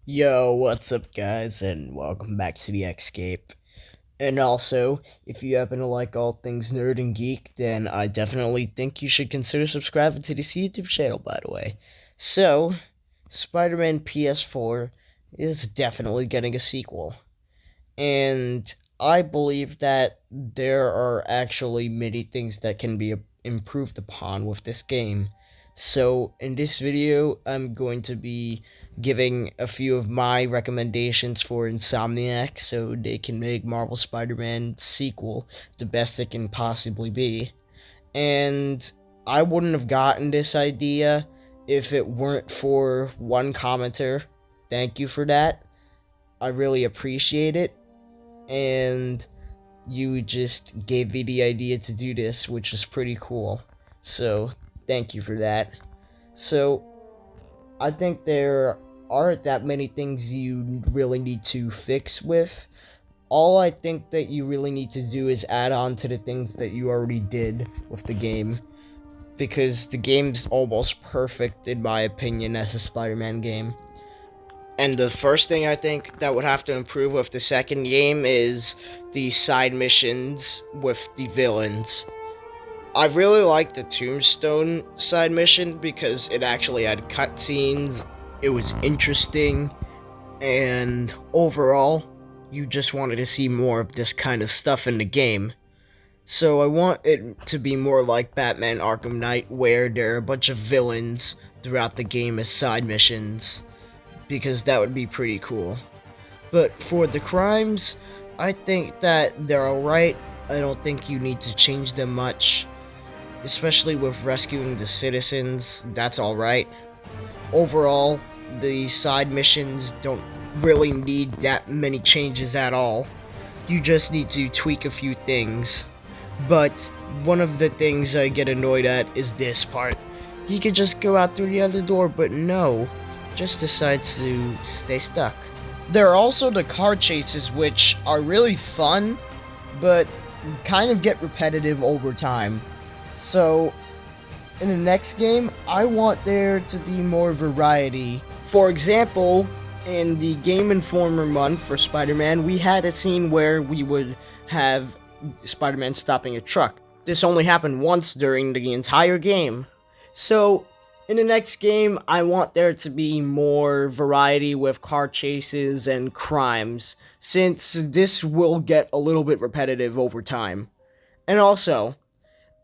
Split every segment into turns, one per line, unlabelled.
Yo, what's up, guys, and welcome back to the Escape. And also, if you happen to like all things nerd and geek, then I definitely think you should consider subscribing to this YouTube channel, by the way. So, Spider Man PS4 is definitely getting a sequel. And I believe that there are actually many things that can be improved upon with this game. So, in this video, I'm going to be giving a few of my recommendations for Insomniac so they can make Marvel Spider-Man sequel the best it can possibly be. And I wouldn't have gotten this idea if it weren't for one commenter. Thank you for that. I really appreciate it. And you just gave me the idea to do this, which is pretty cool. So, thank you for that. So, I think there aren't that many things you really need to fix with. All I think that you really need to do is add on to the things that you already did with the game. Because the game's almost perfect, in my opinion, as a Spider-Man game. And the first thing I think that would have to improve with the second game is the side missions with the villains. I really liked the Tombstone side mission because it actually had cutscenes, it was interesting, and overall, you just wanted to see more of this kind of stuff in the game. So I want it to be more like Batman Arkham Knight, where there are a bunch of villains throughout the game as side missions, because that would be pretty cool. But for the crimes, I think that they're alright. I don't think you need to change them much. Especially with rescuing the citizens, that's alright. Overall, the side missions don't really need that many changes at all. You just need to tweak a few things. But one of the things I get annoyed at is this part. He could just go out through the other door, but no, just decides to stay stuck. There are also the car chases, which are really fun, but kind of get repetitive over time. So, in the next game, I want there to be more variety. For example, in the Game Informer month for Spider-Man, we had a scene where we would have Spider-Man stopping a truck. This only happened once during the entire game. So, in the next game, I want there to be more variety with car chases and crimes, since this will get a little bit repetitive over time. And also,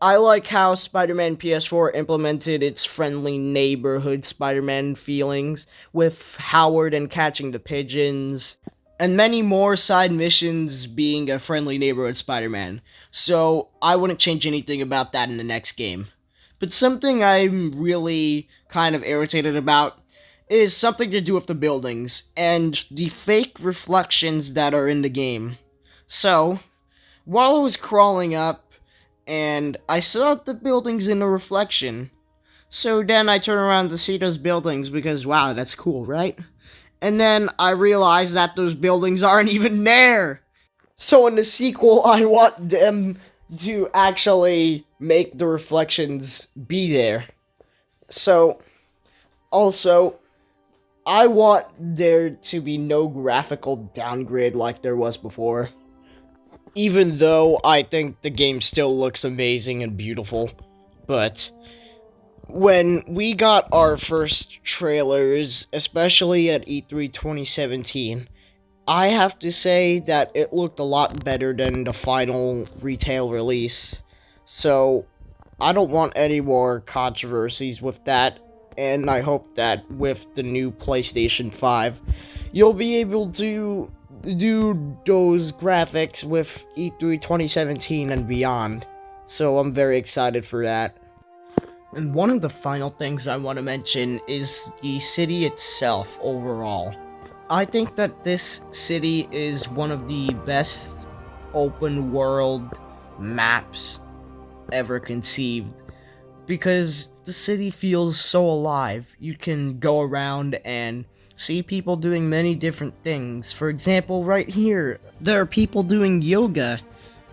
I like how Spider-Man PS4 implemented its friendly neighborhood Spider-Man feelings with Howard and catching the pigeons, and many more side missions being a friendly neighborhood Spider-Man. So I wouldn't change anything about that in the next game. But something I'm really kind of irritated about is something to do with the buildings and the fake reflections that are in the game. So, while I was crawling up, and I saw the buildings in a reflection. So then I turn around to see those buildings because, wow, that's cool, right? And then I realized that those buildings aren't even there. So in the sequel, I want them to actually make the reflections be there. So, also, I want there to be no graphical downgrade like there was before. Even though I think the game still looks amazing and beautiful. But when we got our first trailers, especially at E3 2017, I have to say that it looked a lot better than the final retail release. So I don't want any more controversies with that, and I hope that with the new PlayStation 5, you'll be able to do those graphics with E3 2017 and beyond. So I'm very excited for that. And one of the final things I want to mention is the city itself overall. I think that this city is one of the best open world maps ever conceived, because the city feels so alive. You can go around and see people doing many different things. For example, right here, there are people doing yoga,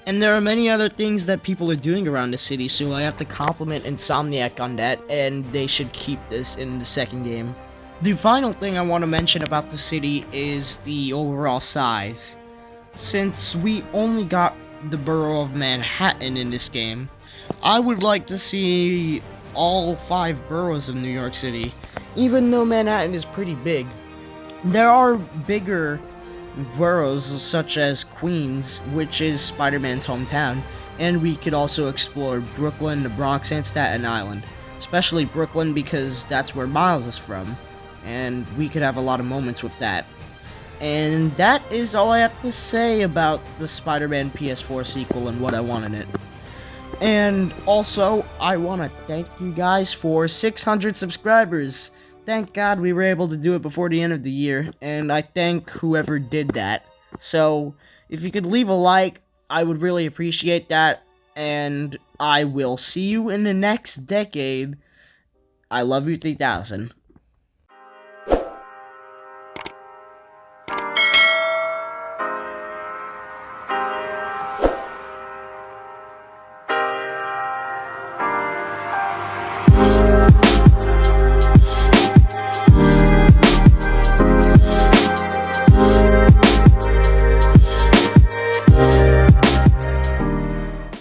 and there are many other things that people are doing around the city, so I have to compliment Insomniac on that, and they should keep this in the second game. The final thing I want to mention about the city is the overall size. Since we only got the borough of Manhattan in this game, I would like to see all 5 boroughs of New York City. Even though Manhattan is pretty big, there are bigger boroughs such as Queens, which is Spider-Man's hometown, and we could also explore Brooklyn, the Bronx, and Staten Island. Especially Brooklyn because that's where Miles is from, and we could have a lot of moments with that. And that is all I have to say about the Spider-Man PS4 sequel and what I want in it. And also, I want to thank you guys for 600 subscribers. Thank God we were able to do it before the end of the year, and I thank whoever did that. So, if you could leave a like, I would really appreciate that, and I will see you in the next decade. I love you 3000.